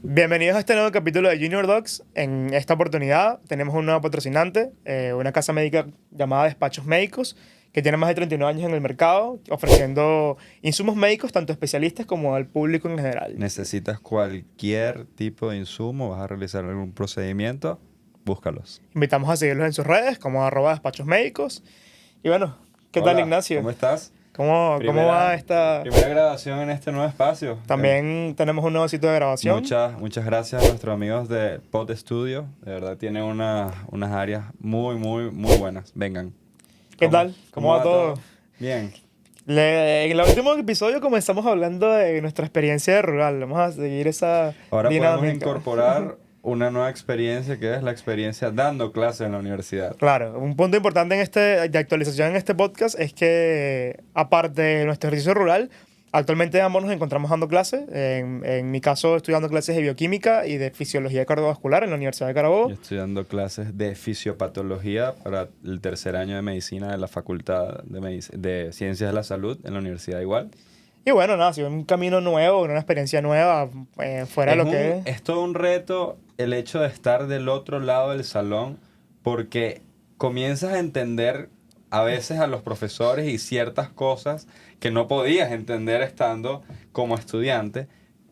Bienvenidos a este nuevo capítulo de Junior Docs. En esta oportunidad tenemos un nuevo patrocinante, una casa médica llamada Despachos Médicos, que tiene más de 39 años en el mercado, ofreciendo insumos médicos tanto a especialistas como al público en general. Necesitas cualquier tipo de insumo, vas a realizar algún procedimiento, búscalos. Invitamos a seguirlos en sus redes como @Despachos Médicos. Y bueno, ¿qué tal, Hola, Ignacio? ¿cómo estás? ¿Cómo va esta...? Primera grabación en este nuevo espacio. También tenemos un nuevo sitio de grabación. Muchas gracias a nuestros amigos de Pod Studio. De verdad, tienen unas áreas muy buenas. Vengan. ¿Qué tal? ¿Cómo va todo? Bien. En el último episodio comenzamos hablando de nuestra experiencia de rural. Vamos a seguir esa Ahora dinámica. podemos incorporar una nueva experiencia que es la experiencia dando clases en la universidad. Claro, un punto importante de actualización en este podcast es que, aparte de nuestro ejercicio rural, actualmente ambos nos encontramos dando clases. En mi caso, estoy dando clases de bioquímica y de fisiología cardiovascular en la Universidad de Carabobo. Yo estoy dando clases de fisiopatología para el tercer año de medicina de la Facultad de Ciencias de la Salud en la universidad igual. Y bueno, nada, ha sido un camino nuevo, una experiencia nueva, fuera de lo que es. Es todo un reto el hecho de estar del otro lado del salón, porque comienzas a entender a veces a los profesores y ciertas cosas que no podías entender estando como estudiante,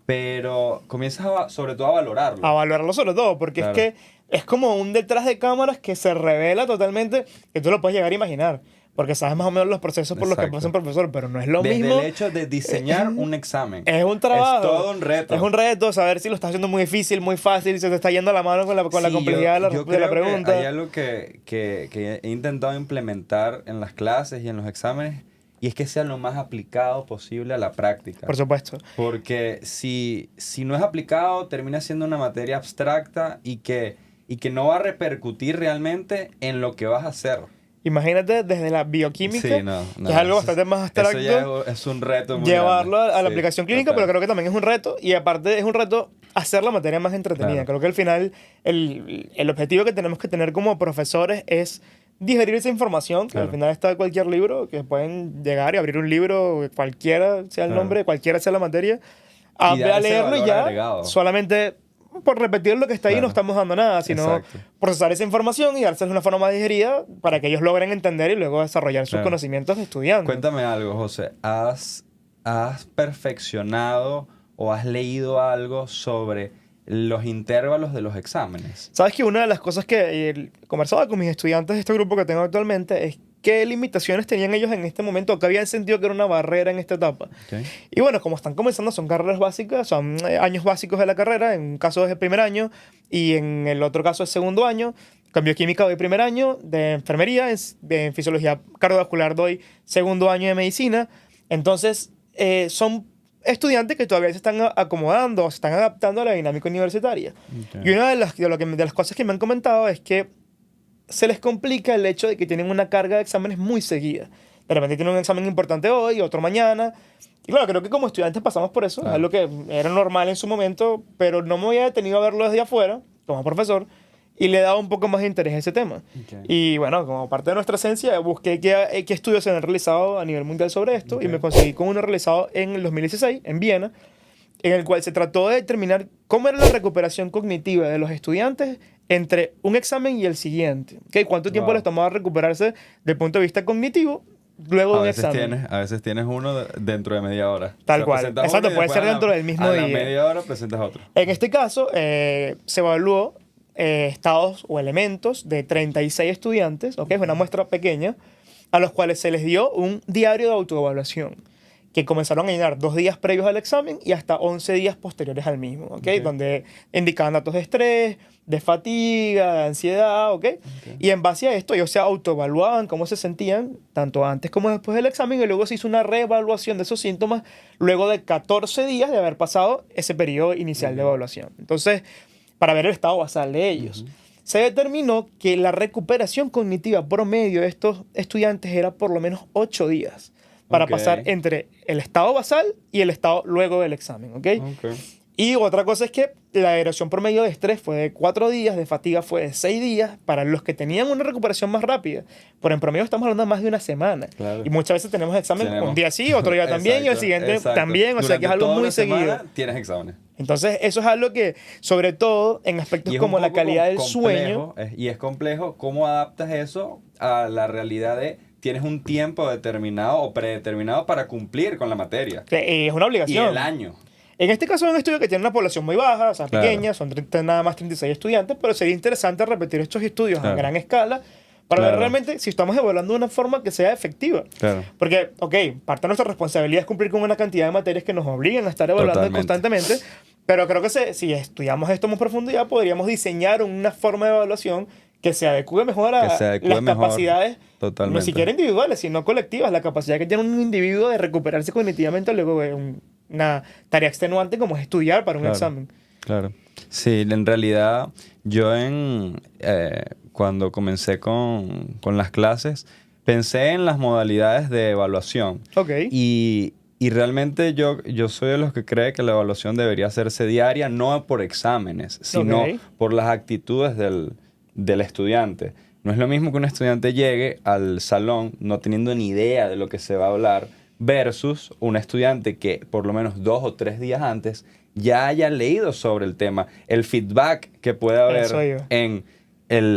pero comienzas sobre todo a valorarlo. A valorarlo sobre todo, porque Claro. es que es como un detrás de cámaras que se revela totalmente, que tú lo puedes llegar a imaginar, porque sabes más o menos los procesos por los que Exacto. pasa un profesor, pero no es lo Desde mismo. el hecho de diseñar un examen. Es un trabajo. Es todo un reto. Es un reto saber si lo estás haciendo muy difícil, muy fácil, si se te está yendo la mano con la Sí, complejidad yo de la creo pregunta. que hay algo que he intentado implementar en las clases y en los exámenes, y es que sea lo más aplicado posible a la práctica. Por supuesto. Porque si no es aplicado, termina siendo una materia abstracta y que no va a repercutir realmente en lo que vas a hacer. Imagínate desde la bioquímica, Sí, no, que es algo bastante más abstracto, eso ya es un reto muy llevarlo grande. a la Sí, aplicación clínica, total. pero creo que también es un reto, y aparte es un reto hacer la materia más entretenida. Claro. Creo que al final el objetivo que tenemos que tener como profesores es digerir esa información, que Claro. al final está cualquier libro, que pueden llegar y abrir un libro, cualquiera sea el Claro. nombre, cualquiera sea la materia, Y dar a ese leerlo y valor ya, agregado. solamente por repetir lo que está ahí no Claro. estamos dando nada, sino Exacto. procesar esa información y dársela de una forma más digerida para que ellos logren entender y luego desarrollar sus Claro. conocimientos de estudiante. Cuéntame algo, José. ¿Has perfeccionado o has leído algo sobre los intervalos de los exámenes? Sabes que una de las cosas que conversaba con mis estudiantes de este grupo que tengo actualmente es qué limitaciones tenían ellos en este momento, que habían sentido que era una barrera en esta etapa. Okay. Y bueno, como están comenzando, son carreras básicas, son años básicos de la carrera, en un caso es el primer año y en el otro caso es segundo año. En bioquímica doy primer año de enfermería, en fisiología cardiovascular doy segundo año de medicina. Entonces, son estudiantes que todavía se están acomodando, se están adaptando a la dinámica universitaria. Okay. Y una de las cosas que me han comentado es que se les complica el hecho de que tienen una carga de exámenes muy seguida. De repente tienen un examen importante hoy, otro mañana. Y claro, creo que como estudiantes pasamos por eso. Claro. Es lo que era normal en su momento, pero no me había detenido a verlo desde afuera, como profesor, y le he dado un poco más de interés a ese tema. Okay. Y bueno, como parte de nuestra esencia, busqué qué estudios se han realizado a nivel mundial sobre esto, Okay. y me conseguí con uno realizado en el 2016, en Viena, en el cual se trató de determinar cómo era la recuperación cognitiva de los estudiantes entre un examen y el siguiente. ¿Okay? ¿Cuánto tiempo Wow. les tomaba recuperarse desde el punto de vista cognitivo luego de un examen? A veces tienes uno dentro de media hora. Tal cual. presentas Exacto, uno y puede después ser dentro del mismo a día. la media hora presentas otro. En este caso, se evaluó estados o elementos de 36 estudiantes, ¿okay? Es una muestra pequeña, a los cuales se les dio un diario de autoevaluación, que comenzaron a llenar 2 días previos al examen y hasta 11 días posteriores al mismo, ¿okay? Okay. Donde indicaban datos de estrés, de fatiga, de ansiedad, ¿okay? Y en base a esto ellos se autoevaluaban cómo se sentían, tanto antes como después del examen, y luego se hizo una reevaluación de esos síntomas luego de 14 días de haber pasado ese periodo inicial de evaluación. Entonces, para ver el estado basal de ellos. Se determinó que la recuperación cognitiva promedio de estos estudiantes era por lo menos 8 días para Ok. pasar entre el estado basal y el estado luego del examen, ¿ok? Okay. Y otra cosa es que la duración promedio de estrés fue de 4 días, de fatiga fue de 6 días, para los que tenían una recuperación más rápida. Pero en promedio estamos hablando de más de una semana. Claro. Y muchas veces tenemos examen Tenemos. un día sí, otro día también, y el siguiente Exacto. también, o sea que es algo Durante toda muy la semana seguido. tienes exámenes. Entonces, eso es algo que, sobre todo en aspectos Y es como un la poco calidad del complejo, sueño, y es complejo cómo adaptas eso a la realidad de tienes un tiempo determinado o predeterminado para cumplir con la materia. que es una Y obligación. el año. En este caso es un estudio que tiene una población muy baja, o sea, Claro. pequeña, son nada más 36 estudiantes, pero sería interesante repetir estos estudios a Claro. gran escala para ver Claro. realmente si estamos evaluando de una forma que sea efectiva. Claro. Porque, ok, parte de nuestra responsabilidad es cumplir con una cantidad de materias que nos obligan a estar evaluando Totalmente. constantemente, pero creo que si estudiamos esto en profundidad, podríamos diseñar una forma de evaluación que se adecue mejor a Que se adecue las mejor, capacidades, totalmente. no siquiera individuales, sino colectivas, la capacidad que tiene un individuo de recuperarse cognitivamente luego de una tarea extenuante como es estudiar para un Claro. examen. Claro. Sí, en realidad yo cuando comencé con las clases pensé en las modalidades de evaluación Ok. y realmente yo soy de los que cree que la evaluación debería hacerse diaria, no por exámenes, sino Ok. por las actitudes del estudiante. No es lo mismo que un estudiante llegue al salón no teniendo ni idea de lo que se va a hablar versus un estudiante que por lo menos 2 o 3 días antes ya haya leído sobre el tema. El feedback que puede Eso haber iba. en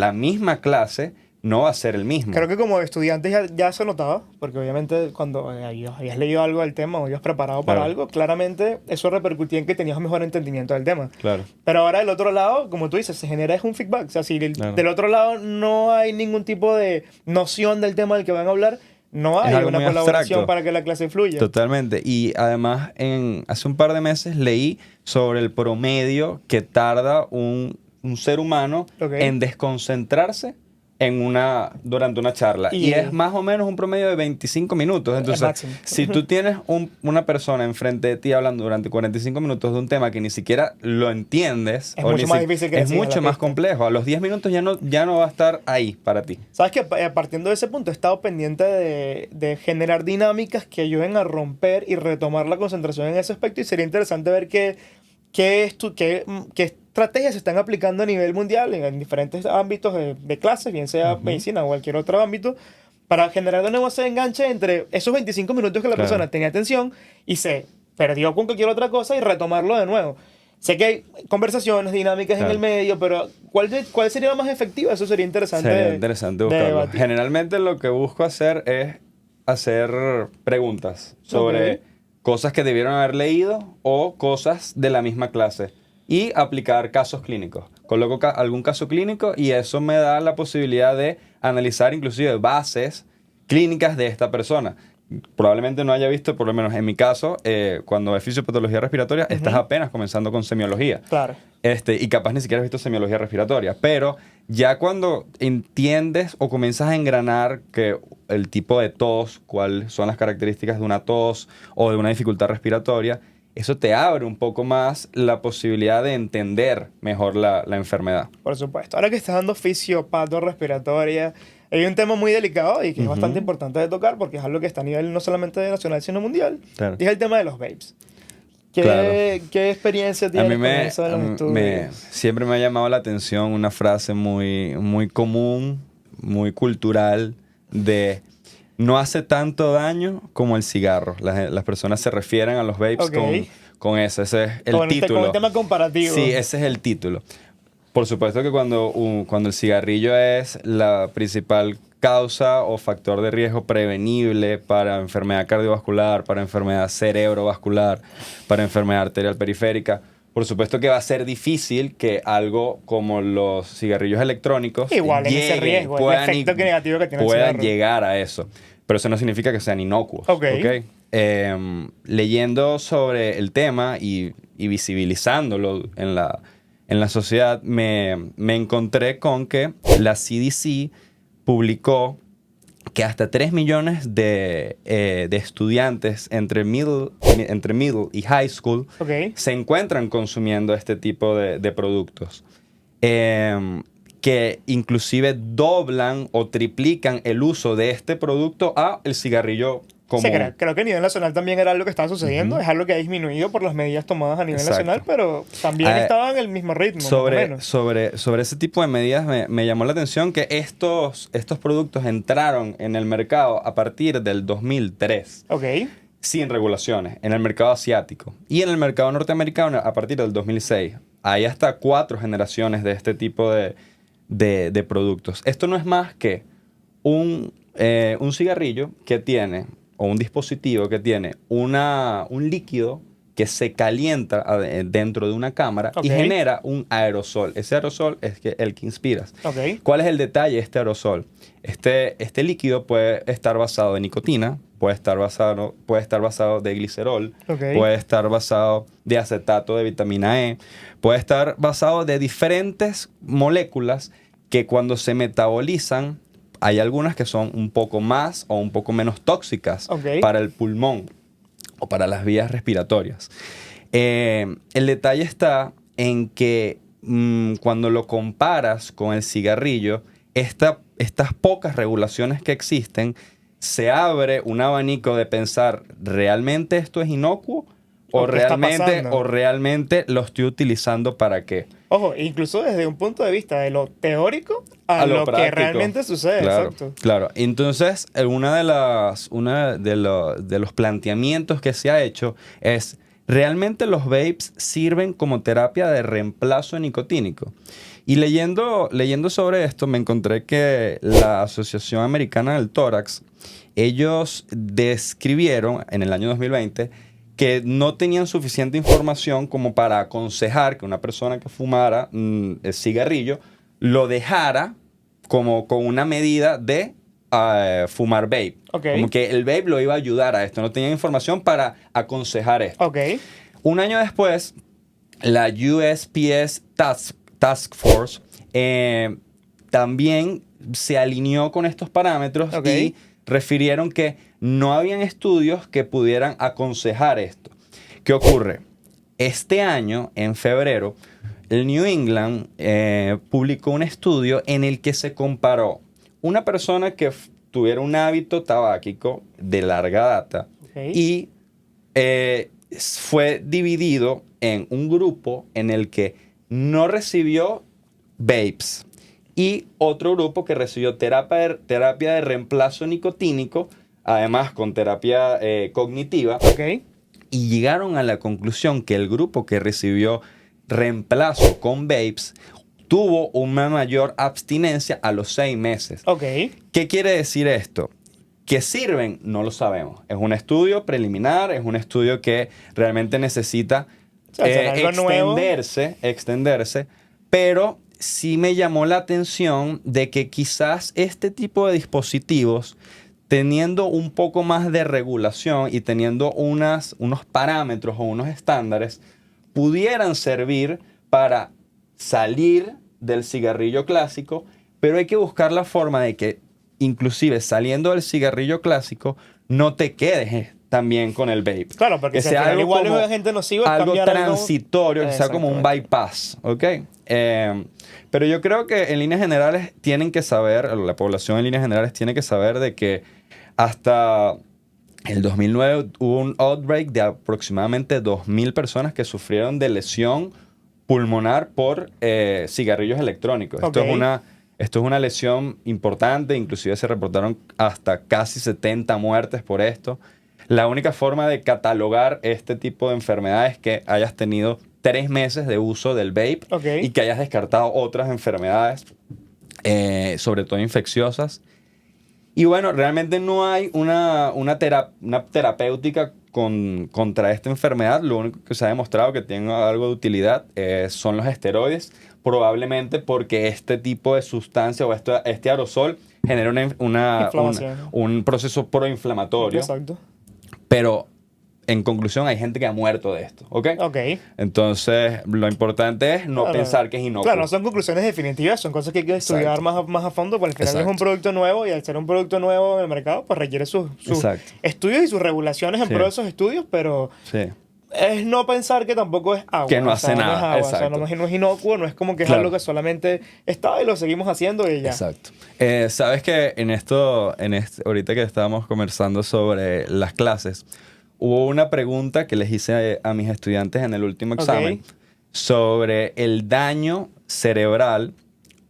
la misma clase no va a ser el mismo. Creo que como estudiante ya se notaba, porque obviamente cuando habías leído algo del tema o habías preparado para Claro. algo, claramente eso repercutía en que tenías un mejor entendimiento del tema. Claro. Pero ahora del otro lado, como tú dices, se genera es un feedback. O sea, si Claro. del otro lado no hay ningún tipo de noción del tema del que van a hablar, no hay algo una muy colaboración abstracto. para que la clase fluya. Totalmente. Y además, hace un par de meses leí sobre el promedio que tarda un ser humano Ok. en desconcentrarse durante una charla. Y- Y es más o menos un promedio de 25 minutos. Entonces, máximo. si tú tienes una persona enfrente de ti hablando durante 45 minutos de un tema que ni siquiera lo entiendes, Es o mucho ni más si- difícil que le es sigas la mucho más pista. complejo. A los 10 minutos ya no va a estar ahí para ti. Sabes que partiendo de ese punto he estado pendiente de generar dinámicas que ayuden a romper y retomar la concentración en ese aspecto y sería interesante ver qué estrategias se están aplicando a nivel mundial en diferentes ámbitos de clases, bien sea medicina o cualquier otro ámbito, para generar de nuevo ese enganche entre esos 25 minutos que la Claro. persona tenía atención y se perdió con cualquier otra cosa y retomarlo de nuevo. Sé que hay conversaciones, dinámicas en Claro. el medio, pero ¿cuál sería la más efectiva? Eso sería interesante. Sería interesante de buscarlo. debatir. Generalmente lo que busco hacer es hacer preguntas sobre Ok. cosas que debieron haber leído o cosas de la misma clase y aplicar casos clínicos. Coloco algún caso clínico y eso me da la posibilidad de analizar inclusive bases clínicas de esta persona. Probablemente no haya visto, por lo menos en mi caso, cuando es fisiopatología respiratoria, estás apenas comenzando con semiología. Claro. Y capaz ni siquiera has visto semiología respiratoria. Pero ya cuando entiendes o comienzas a engranar que el tipo de tos, cuáles son las características de una tos o de una dificultad respiratoria, eso te abre un poco más la posibilidad de entender mejor la enfermedad. Por supuesto. Ahora que estás dando fisiopato respiratoria, hay un tema muy delicado y que es bastante importante de tocar porque es algo que está a nivel no solamente nacional, sino mundial. Claro. Y es el tema de los vapes. ¿Qué, Claro. qué experiencia A tienes mí con eso en los estudios? siempre me ha llamado la atención una frase muy, muy común, muy cultural, de no hace tanto daño como el cigarro. Las personas se refieren a los vapes Ok. con eso. Ese es el Con título. el tema comparativo. Sí, ese es el título. Por supuesto que cuando el cigarrillo es la principal causa o factor de riesgo prevenible para enfermedad cardiovascular, para enfermedad cerebrovascular, para enfermedad arterial periférica, por supuesto que va a ser difícil que algo como los cigarrillos electrónicos Igual en ese riesgo, el efecto negativo que tiene el puedan cigarro. llegar a eso. Pero eso no significa que sean inocuos. Ok. ¿Ok? Leyendo sobre el tema y visibilizándolo en la sociedad, me encontré con que la CDC publicó que hasta 3 millones de estudiantes entre middle y high school Ok. se encuentran consumiendo este tipo de productos. Que inclusive doblan o triplican el uso de este producto a el cigarrillo como... Sí, creo que a nivel nacional también era algo que estaba sucediendo. Es algo que ha disminuido por las medidas tomadas a nivel Exacto. nacional, pero también estaba en el mismo ritmo, más o menos. Sobre ese tipo de medidas me llamó la atención que estos productos entraron en el mercado a partir del 2003. Ok. Sin regulaciones, en el mercado asiático. Y en el mercado norteamericano a partir del 2006. Hay hasta 4 generaciones de este tipo de productos. Esto no es más que un cigarrillo que tiene, o un dispositivo que tiene un líquido que se calienta dentro de una cámara y genera un aerosol. Ese aerosol es el que inspiras. ¿Cuál es el detalle de este aerosol? Este líquido puede estar basado de nicotina, puede estar basado de glicerol, puede estar basado de acetato de vitamina E, puede estar basado de diferentes moléculas que cuando se metabolizan, hay algunas que son un poco más o un poco menos tóxicas para el pulmón o para las vías respiratorias. El detalle está en que cuando lo comparas con el cigarrillo, estas pocas regulaciones que existen, se abre un abanico de pensar, ¿realmente esto es inocuo? ¿O realmente lo estoy utilizando para qué? Ojo, incluso desde un punto de vista de lo teórico a lo práctico, que realmente sucede. Claro, exacto. Claro. Entonces, uno de los planteamientos que se ha hecho es, ¿realmente los vapes sirven como terapia de reemplazo nicotínico? Y leyendo sobre esto, me encontré que la Asociación Americana del Tórax, ellos describieron en el año 2020 que no tenían suficiente información como para aconsejar que una persona que fumara el cigarrillo lo dejara como con una medida de fumar vape. Como que el vape lo iba a ayudar a esto. No tenían información para aconsejar esto. Un año después, la USPS Task Force también se alineó con estos parámetros y refirieron que no habían estudios que pudieran aconsejar esto. ¿Qué ocurre? Este año, en febrero, el New England publicó un estudio en el que se comparó una persona que tuviera un hábito tabáquico de larga data y fue dividido en un grupo en el que no recibió vapes y otro grupo que recibió terapia de reemplazo nicotínico, además con terapia cognitiva. Y llegaron a la conclusión que el grupo que recibió reemplazo con vapes tuvo una mayor abstinencia a los 6 meses. ¿Qué quiere decir esto? ¿Que sirven? No lo sabemos. Es un estudio preliminar, es un estudio que realmente necesita extenderse, pero sí me llamó la atención de que quizás este tipo de dispositivos, teniendo un poco más de regulación y teniendo unos parámetros o unos estándares, pudieran servir para salir del cigarrillo clásico, pero hay que buscar la forma de que, inclusive saliendo del cigarrillo clásico, no te quedes también con el vape. Claro, porque que sea algo igual como, es gente nociva, algo transitorio, algo... que sea como un bypass, ¿ok? Pero yo creo que en líneas generales tienen que saber, la población en líneas generales tiene que saber de que hasta el 2009 hubo un outbreak de aproximadamente 2.000 personas que sufrieron de lesión pulmonar por cigarrillos electrónicos. Esto es una lesión importante, inclusive se reportaron hasta casi 70 muertes por esto. La única forma de catalogar este tipo de enfermedades es que hayas tenido 3 meses de uso del vape y que hayas descartado otras enfermedades, sobre todo infecciosas. Y bueno, realmente no hay una terapéutica contra esta enfermedad. Lo único que se ha demostrado que tiene algo de utilidad son los esteroides, probablemente porque este tipo de sustancia o este aerosol genera un proceso proinflamatorio. Exacto. Pero en conclusión, hay gente que ha muerto de esto, ¿ok? Entonces, lo importante es no pensar que es inocuo. Claro, no son conclusiones definitivas, son cosas que hay que estudiar más a fondo, porque al final es un producto nuevo y al ser un producto nuevo en el mercado, pues requiere sus estudios y sus regulaciones en pro de esos estudios, pero es no pensar que tampoco es agua. Que no o sea, hace no es nada, agua, o sea, exacto. no es inocuo, no es como que es Claro. algo que solamente está y lo seguimos haciendo y ya. Exacto. Sabes que ahorita que estábamos conversando sobre las clases, hubo una pregunta que les hice a mis estudiantes en el último Ok. examen sobre el daño cerebral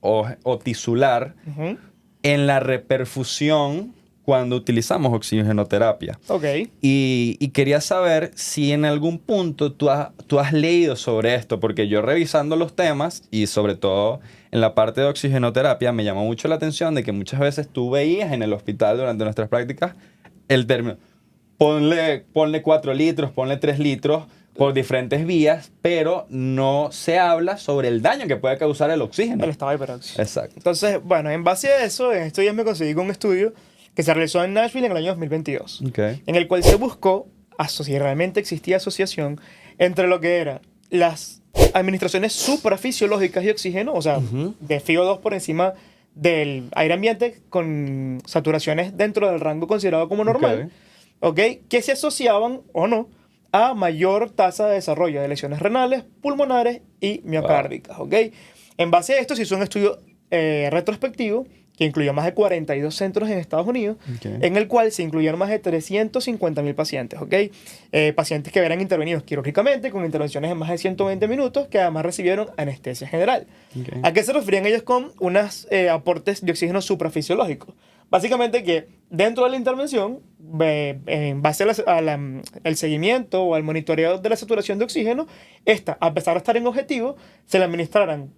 o tisular Ujú. en la reperfusión cuando utilizamos oxigenoterapia. Ok. Y quería saber si en algún punto tú has leído sobre esto, porque yo revisando los temas y sobre todo en la parte de oxigenoterapia me llamó mucho la atención de que muchas veces tú veías en el hospital durante nuestras prácticas el término, ponle 4 litros, ponle 3 litros por diferentes vías, pero no se habla sobre el daño que puede causar el oxígeno. El estado hiperóxido. Exacto. Entonces, bueno, en base a eso, en estos días me conseguí con un estudio que se realizó en Nashville en el año 2022, Ok. en el cual se buscó si realmente existía asociación entre lo que eran las administraciones suprafisiológicas de oxígeno, o sea, de FiO2 por encima del aire ambiente con saturaciones dentro del rango considerado como normal, ¿ok? Que se asociaban o no a mayor tasa de desarrollo de lesiones renales, pulmonares y miocárdicas, ¿ok? En base a esto se hizo un estudio retrospectivo que incluyó más de 42 centros en Estados Unidos, Ok. en el cual se incluyeron más de 350.000 pacientes, ¿ok? Pacientes que eran intervenidos quirúrgicamente con intervenciones en más de 120 minutos, que además recibieron anestesia general. Ok. ¿A qué se referían ellos con unos aportes de oxígeno suprafisiológicos? Básicamente que dentro de la intervención, en base al seguimiento o al monitoreo de la saturación de oxígeno, esta, a pesar de estar en objetivo, se le administraran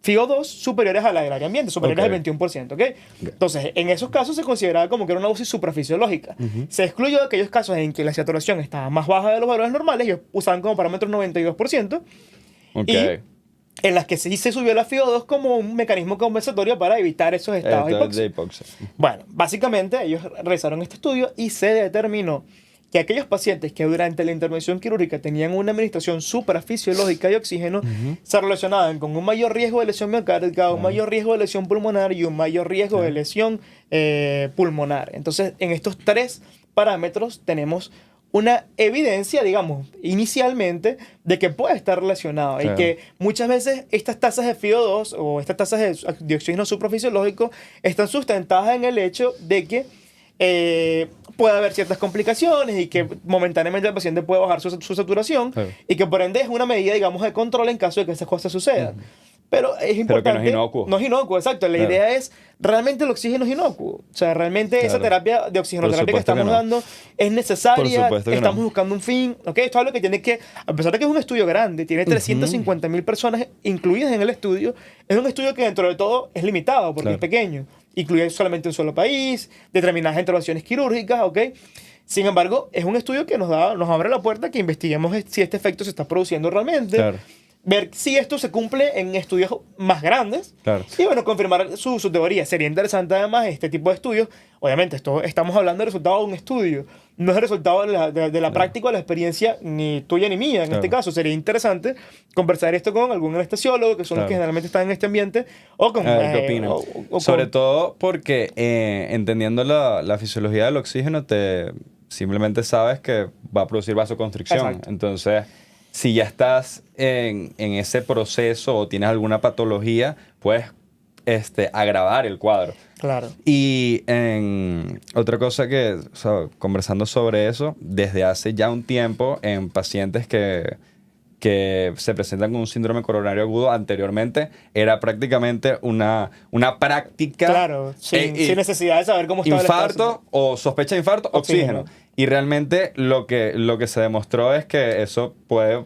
FiO2 superiores a la del área ambiente, superiores Ok. al 21%, ¿ok? Entonces, en esos casos se consideraba como que era una dosis suprafisiológica. Se excluyó aquellos casos en que la saturación estaba más baja de los valores normales, ellos usaban como parámetro 92%, Ok. y en las que sí se subió la FiO2 como un mecanismo compensatorio para evitar esos estados Esto es de hipóxicos. hipoxia. Bueno, básicamente ellos realizaron este estudio y se determinó que aquellos pacientes que durante la intervención quirúrgica tenían una administración suprafisiológica de oxígeno se relacionaban con un mayor riesgo de lesión miocárdica, un mayor riesgo de lesión pulmonar y un mayor riesgo de lesión pulmonar. Entonces, en estos tres parámetros tenemos una evidencia, digamos, inicialmente, de que puede estar relacionado y Claro. que muchas veces estas tasas de FiO2 o estas tasas de oxígeno suprafisiológico están sustentadas en el hecho de que puede haber ciertas complicaciones y que momentáneamente el paciente puede bajar su saturación Claro. y que por ende es una medida, digamos, de control en caso de que esas cosas sucedan. Pero es importante. no es inocuo. No es inocuo, exacto. La Claro. idea es, ¿realmente el oxígeno es inocuo? O sea, ¿realmente esa Claro. terapia de oxigenoterapia que supuesto que estamos no. dando es necesaria? Por supuesto que Estamos no. buscando un fin. ¿Ok? Esto es algo que tiene que, a pesar de que es un estudio grande, tiene 350.000 personas incluidas en el estudio, es un estudio que dentro de todo es limitado porque Claro. es pequeño. Incluye solamente un solo país, determinadas intervenciones quirúrgicas, ¿ok? Sin embargo, es un estudio que nos abre la puerta a que investiguemos si este efecto se está produciendo realmente. Claro. Ver si esto se cumple en estudios más grandes. Claro. Y bueno, confirmar su teoría. Sería interesante además este tipo de estudios. Obviamente, estamos hablando del resultado de un estudio. No es el resultado de la práctica o de la experiencia ni tuya ni mía en Claro. este caso. Sería interesante conversar esto con algún anestesiólogo, que son los Claro. que generalmente están en este ambiente, o con... A ver, ¿qué opinan? o Sobre con- todo porque entendiendo la fisiología del oxígeno, simplemente sabes que va a producir vasoconstricción. Exacto. Entonces, si ya estás en ese proceso o tienes alguna patología, puedes agravar el cuadro. Claro. Y otra cosa o sea, conversando sobre eso, desde hace ya un tiempo en pacientes que se presentan con un síndrome coronario agudo, anteriormente era prácticamente una práctica. Claro, sin necesidad de saber cómo estaba el Infarto estado. o sospecha de infarto, oxígeno. Oxígeno. Y realmente lo que se demostró es que eso puede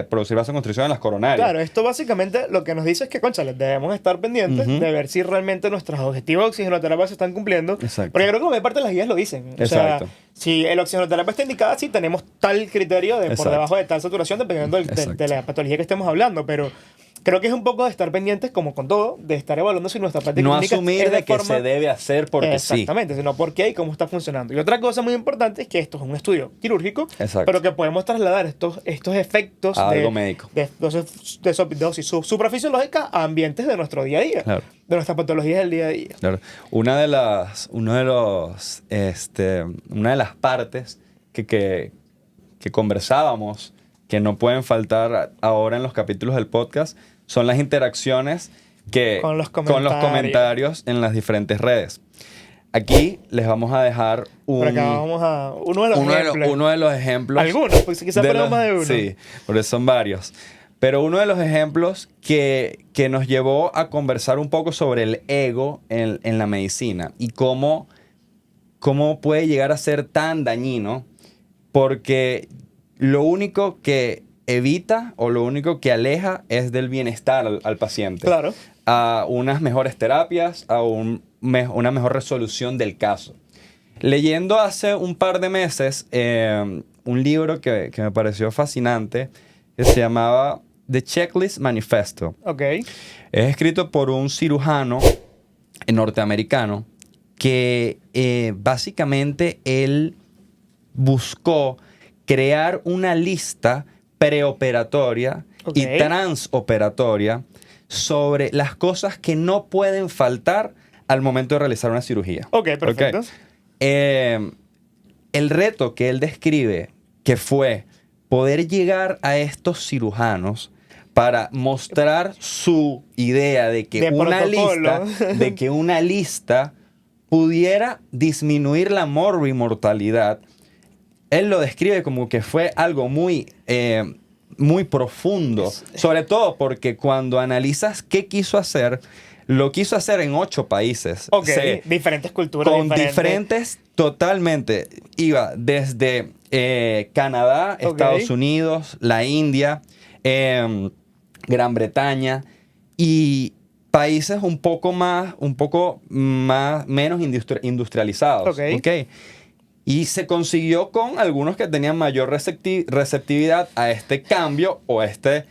producir vasoconstricción en las coronarias. Claro, esto básicamente lo que nos dice es que, cónchale, debemos estar pendientes de ver si realmente nuestros objetivos de oxigenoterapia se están cumpliendo. Exacto. Porque yo creo que la mayor parte de las guías lo dicen. O Exacto. sea, si el oxigenoterapia está indicada, sí tenemos tal criterio de por Exacto. debajo de tal saturación, dependiendo de la patología que estemos hablando. Pero creo que es un poco de estar pendientes, como con todo, de estar evaluando si nuestra práctica No clínica asumir es de que forma... se debe hacer porque sí. Exactamente, sino por qué y cómo está funcionando. Y otra cosa muy importante es que esto es un estudio quirúrgico, Exacto. pero que podemos trasladar estos efectos A de algo médico. de dosis suprafisiológica a ambientes de nuestro día a día, Claro. de nuestras patologías del día a día. Claro. Una de las partes que conversábamos, que no pueden faltar ahora en los capítulos del podcast, son las interacciones Con los comentarios en las diferentes redes. Aquí les vamos a dejar Por acá vamos a uno uno de los ejemplos. Algunos, pues quizás ponemos más de uno. Sí, porque son varios. Pero uno de los ejemplos que nos llevó a conversar un poco sobre el ego en la medicina y cómo puede llegar a ser tan dañino, porque lo único que evita o lo único que aleja es del bienestar al paciente. Claro. A unas mejores terapias, a una mejor resolución del caso. Leyendo hace un par de meses un libro que me pareció fascinante, que se llamaba The Checklist Manifesto. Ok. Es escrito por un cirujano norteamericano que básicamente él buscó crear una lista preoperatoria y transoperatoria sobre las cosas que no pueden faltar al momento de realizar una cirugía. Ok, perfecto. El reto que él describe, que fue poder llegar a estos cirujanos para mostrar su idea de que una lista pudiera disminuir la mortalidad. Él lo describe como que fue algo muy profundo, sobre todo porque cuando analizas qué quiso hacer, lo quiso hacer en 8 países. Ok, diferentes culturas. Con diferentes totalmente. Iba desde Canadá, Estados Unidos, la India, Gran Bretaña y países un poco menos industrializados. Okay. Y se consiguió con algunos que tenían mayor receptividad a este cambio o esta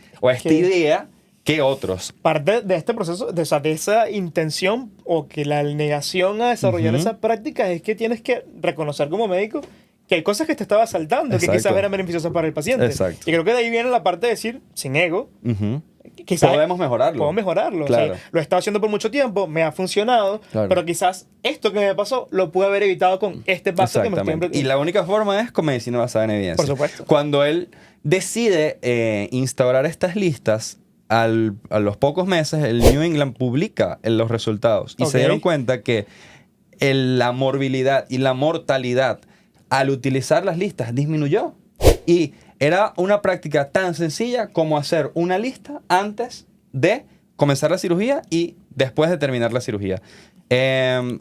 idea que otros. Parte de este proceso, de esa intención o que la negación a desarrollar esas prácticas es que tienes que reconocer como médico que hay cosas que te estaba saltando, que quizás eran beneficiosas para el paciente. Exacto. Y creo que de ahí viene la parte de decir, sin ego, quizás podemos mejorarlo. Puedo mejorarlo. Claro. O sea, lo he estado haciendo por mucho tiempo, me ha funcionado, pero quizás esto que me pasó lo pude haber evitado con este paso que me estoy Y la única forma es con medicina basada en evidencia. Por supuesto. Cuando él decide instaurar estas listas, a los pocos meses, el New England publica los resultados y se dieron cuenta que la morbilidad y la mortalidad al utilizar las listas disminuyó. Y era una práctica tan sencilla como hacer una lista antes comenzar la cirugía y después de terminar la cirugía.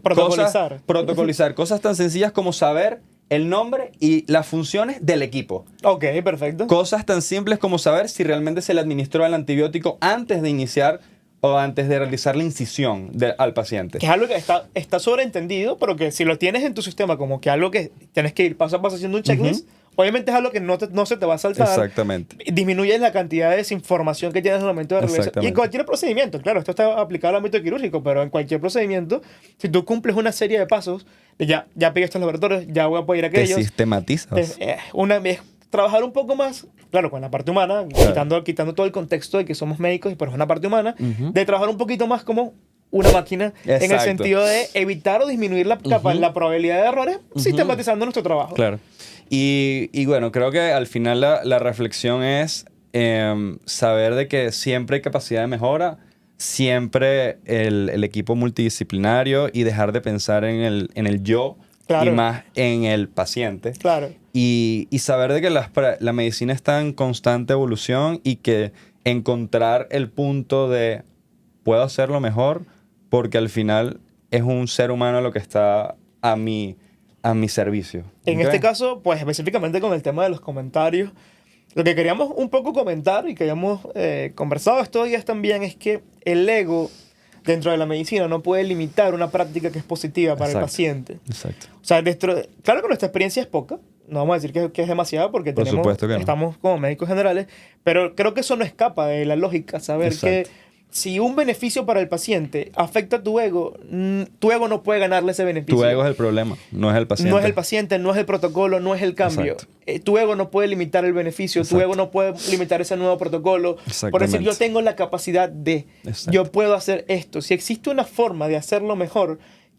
Protocolizar. Cosas tan sencillas como saber el nombre y las funciones del equipo. Ok, perfecto. Cosas tan simples como saber si realmente se le administró el antibiótico antes de iniciar o antes de realizar la incisión al paciente. Que es algo que está sobreentendido, pero que si lo tienes en tu sistema como que algo que tienes que ir paso a paso haciendo un checklist, obviamente es algo que no se te va a saltar. Exactamente. Disminuye la cantidad de desinformación que tienes en el momento de realización. Y en cualquier procedimiento, claro, esto está aplicado al ámbito quirúrgico, pero en cualquier procedimiento, si tú cumples una serie de pasos, ya pegué estos laboratorios, ya voy a poder ir a aquellos. Te sistematizas. Es trabajar un poco más, claro, con la parte humana, quitando todo el contexto de que somos médicos y por eso es una parte humana, de trabajar un poquito más como una máquina. Exacto. En el sentido de evitar o disminuir la probabilidad de errores sistematizando nuestro trabajo. Claro. Y bueno, creo que al final la reflexión es saber de que siempre hay capacidad de mejora, siempre el equipo multidisciplinario y dejar de pensar en el yo y más en el paciente. Claro. Y saber de que la medicina está en constante evolución y que encontrar el punto de puedo hacerlo mejor porque al final es un ser humano lo que está a mi servicio. En este caso, pues específicamente con el tema de los comentarios, lo que queríamos un poco comentar y que habíamos conversado estos días también es que el ego dentro de la medicina no puede limitar una práctica que es positiva para el paciente. Exacto. O sea, claro que nuestra experiencia es poca, no vamos a decir que es demasiada porque estamos como médicos generales, pero creo que eso no escapa de la lógica, saber que si un beneficio para el paciente afecta a tu ego no puede ganarle ese beneficio. Tu ego es el problema, no es el paciente. No es el paciente, no es el protocolo, no es el cambio. Tu ego no puede limitar el beneficio, tu ego no puede limitar ese nuevo protocolo. Por decir, yo tengo la capacidad yo puedo hacer esto. Si existe una forma de hacerlo mejor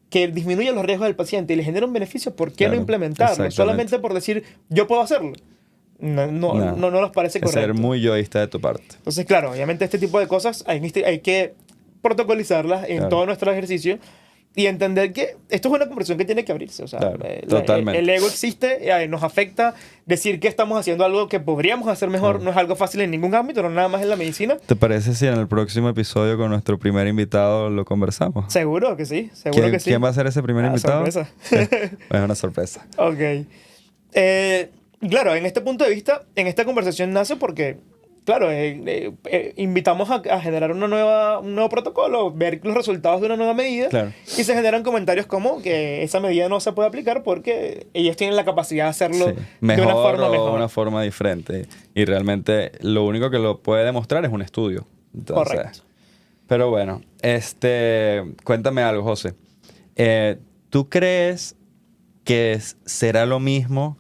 que disminuya los riesgos del paciente y le genera un beneficio, ¿por qué no implementarlo? Solamente por decir, yo puedo hacerlo. No. no nos parece Es correcto. ser muy yoísta de tu parte. Entonces, claro, obviamente este tipo de cosas hay que protocolizarlas en Claro. todo nuestro ejercicio y entender que esto es una conversación que tiene que abrirse. O sea, Claro, totalmente. el ego existe, nos afecta. Decir que estamos haciendo algo que podríamos hacer mejor Claro. no es algo fácil en ningún ámbito, no nada más en la medicina. ¿Te parece si en el próximo episodio con nuestro primer invitado lo conversamos? Seguro que sí, seguro que sí. ¿Quién va a ser ese primer invitado? Sorpresa. Es una sorpresa. Ok. Claro, en este punto de vista, en esta conversación nace porque, claro, invitamos a generar un nuevo protocolo, ver los resultados de una nueva medida, Claro. y se generan comentarios como que esa medida no se puede aplicar porque ellos tienen la capacidad de hacerlo Sí. de Mejor una forma o mejor. una forma diferente. Y realmente lo único que lo puede demostrar es un estudio. Entonces, Correcto. pero bueno, cuéntame algo, José. ¿Tú crees que será lo mismo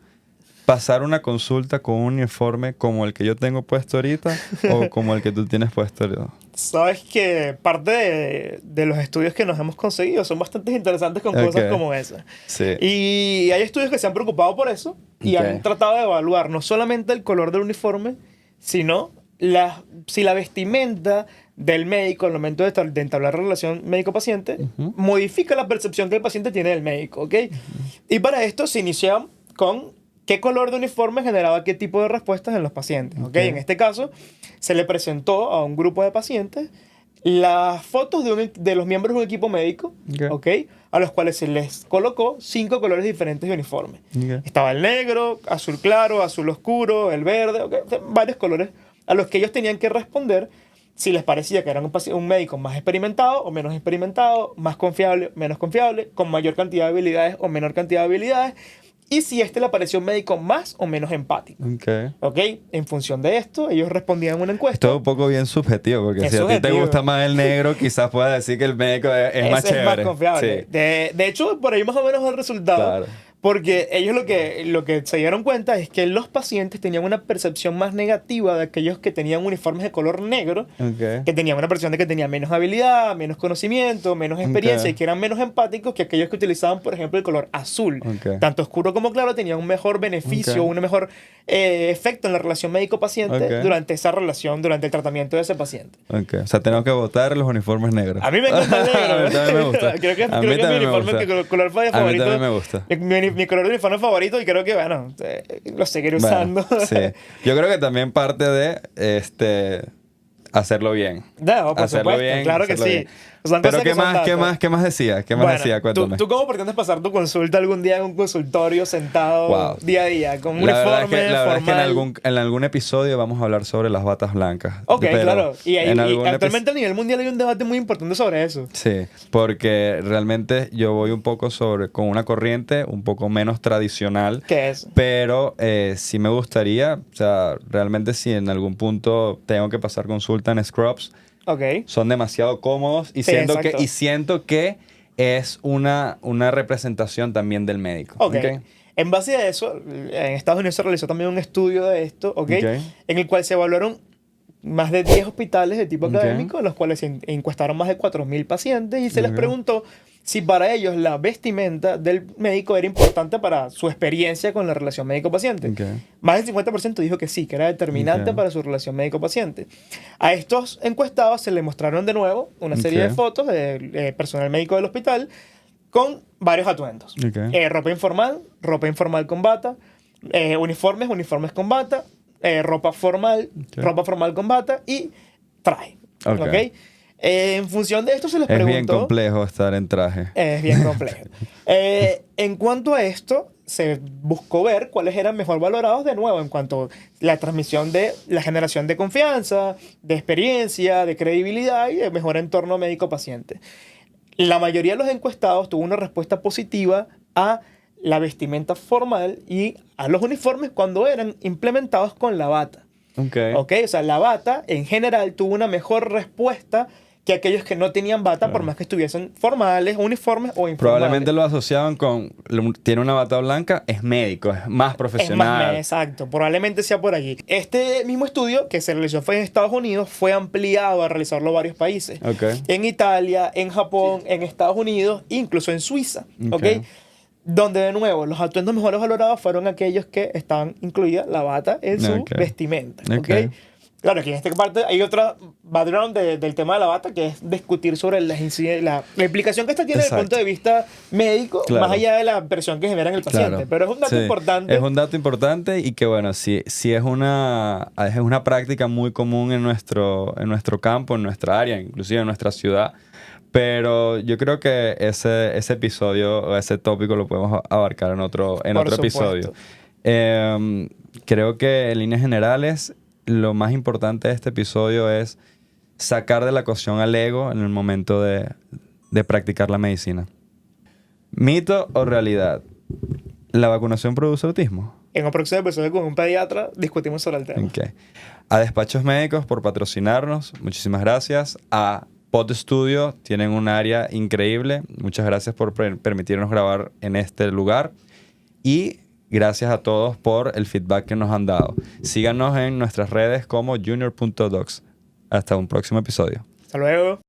pasar una consulta con un uniforme como el que yo tengo puesto ahorita o como el que tú tienes puesto ahorita? Sabes que parte de los estudios que nos hemos conseguido son bastante interesantes con cosas Ok. como esa. Sí. Y hay estudios que se han preocupado por eso y Ok. han tratado de evaluar no solamente el color del uniforme, sino si la vestimenta del médico al momento de entablar relación médico-paciente modifica la percepción que el paciente tiene del médico, ¿ok? Y para esto se inicia con qué color de uniforme generaba qué tipo de respuestas en los pacientes, ¿ok? Ok. En este caso, se le presentó a un grupo de pacientes las fotos de los miembros de un equipo médico, Ok. ¿ok? A los cuales se les colocó 5 colores diferentes de uniforme. Ok. Estaba el negro, azul claro, azul oscuro, el verde, ¿ok? Varios colores a los que ellos tenían que responder si les parecía que era un médico más experimentado o menos experimentado, más confiable, menos confiable, con mayor cantidad de habilidades o menor cantidad de habilidades, y si le pareció un médico más o menos empático. Ok. ¿Ok? En función de esto, ellos respondían una encuesta. Esto es un poco bien subjetivo, porque Es si a ti te subjetivo. gusta más el negro, quizás puedas decir que el médico es más Ese chévere. es más confiable. Sí. De hecho, por ahí más o menos el resultado. Claro. Porque ellos lo que se dieron cuenta es que los pacientes tenían una percepción más negativa de aquellos que tenían uniformes de color negro, Ok. que tenían una percepción de que tenían menos habilidad, menos conocimiento, menos experiencia Ok. y que eran menos empáticos que aquellos que utilizaban, por ejemplo, el color azul. Ok. Tanto oscuro como claro tenían un mejor beneficio, Ok. un mejor efecto en la relación médico-paciente Ok. durante esa relación, durante el tratamiento de ese paciente. Ok. O sea, tenemos que votar los uniformes negros. A mí me encanta el negro. A mí también me gusta. creo que, A mí creo que es mi también me uniforme, gusta. mi color favorito. A mí también me gusta. Mi color de uniforme favorito y creo que, bueno, lo seguiré Bueno, usando. sí. Yo creo que también parte de hacerlo bien. No, por Hacerlo supuesto, bien, claro que hacerlo sí. bien. Son Pero cosas que son datos. ¿qué más decía? ¿Qué más Bueno, decía? Cuéntame. ¿tú cómo pretendes pasar tu consulta algún día en un consultorio sentado Wow. día a día? Con un La verdad uniforme la verdad es que formal. en algún episodio vamos a hablar sobre las batas blancas. Ok, Pero claro. Y en algún actualmente a nivel mundial hay un debate muy importante sobre eso. Sí, porque realmente yo voy un poco con una corriente un poco menos tradicional, ¿Qué es? pero sí me gustaría, o sea, realmente si en algún punto tengo que pasar consulta en scrubs, Ok. son demasiado cómodos y Sí, exacto. siento que es una representación también del médico. Ok. ¿Ok? En base a eso, en Estados Unidos se realizó también un estudio de esto, ¿ok? Ok. En el cual se evaluaron más de 10 hospitales de tipo Ok. académico, en los cuales se encuestaron más de 4.000 pacientes y se les Ok. preguntó si para ellos la vestimenta del médico era importante para su experiencia con la relación médico-paciente. Ok. Más del 50% dijo que sí, que era determinante Ok. para su relación médico-paciente. A estos encuestados se les mostraron de nuevo una serie Ok. de fotos del personal médico del hospital con varios atuendos. Ok. Ropa informal con bata, uniformes con bata, ropa formal con bata y traje. Ok. ¿Ok? En función de esto se les Es bien preguntó... complejo estar en traje. Es bien complejo. En cuanto a esto, se buscó ver cuáles eran mejor valorados de nuevo en cuanto a la transmisión de la generación de confianza, de experiencia, de credibilidad y de mejor entorno médico-paciente. La mayoría de los encuestados tuvo una respuesta positiva a la vestimenta formal y a los uniformes cuando eran implementados con la bata. Ok. ¿Ok? O sea, la bata en general tuvo una mejor respuesta que aquellos que no tenían bata, Claro. por más que estuviesen formales, uniformes o informales. Probablemente lo asociaban con... Tiene una bata blanca, es médico, es más Es profesional. más, exacto, probablemente sea por allí. Este mismo estudio que se realizó fue en Estados Unidos, fue ampliado a realizarlo a varios países. Ok. En Italia, en Japón, en Estados Unidos, incluso en Suiza. ¿Ok? Ok. donde de nuevo los atuendos mejores valorados fueron aquellos que estaban incluida la bata en su Ok. vestimenta. Ok. ¿Ok? Claro, que en esta parte hay otra background del tema de la bata, que es discutir sobre la implicación que esta tiene desde el punto de vista médico, Claro. más allá de la presión que genera en el paciente. Claro. Pero es un dato Sí, importante. Es un dato importante y que, bueno, sí es una práctica muy común en nuestro campo, en nuestra área, inclusive en nuestra ciudad. Pero yo creo que ese episodio o ese tópico lo podemos abarcar en otro Por episodio. supuesto. Creo que en líneas generales lo más importante de este episodio es sacar de la ecuación al ego en el momento de practicar la medicina. ¿Mito o realidad? ¿La vacunación produce autismo? En un próximo episodio con un pediatra discutimos sobre el tema. Ok. A Despachos Médicos por patrocinarnos. Muchísimas gracias. A Pod Studio, tienen un área increíble. Muchas gracias por permitirnos grabar en este lugar. Y gracias a todos por el feedback que nos han dado. Síganos en nuestras redes como junior.docs. Hasta un próximo episodio. Hasta luego.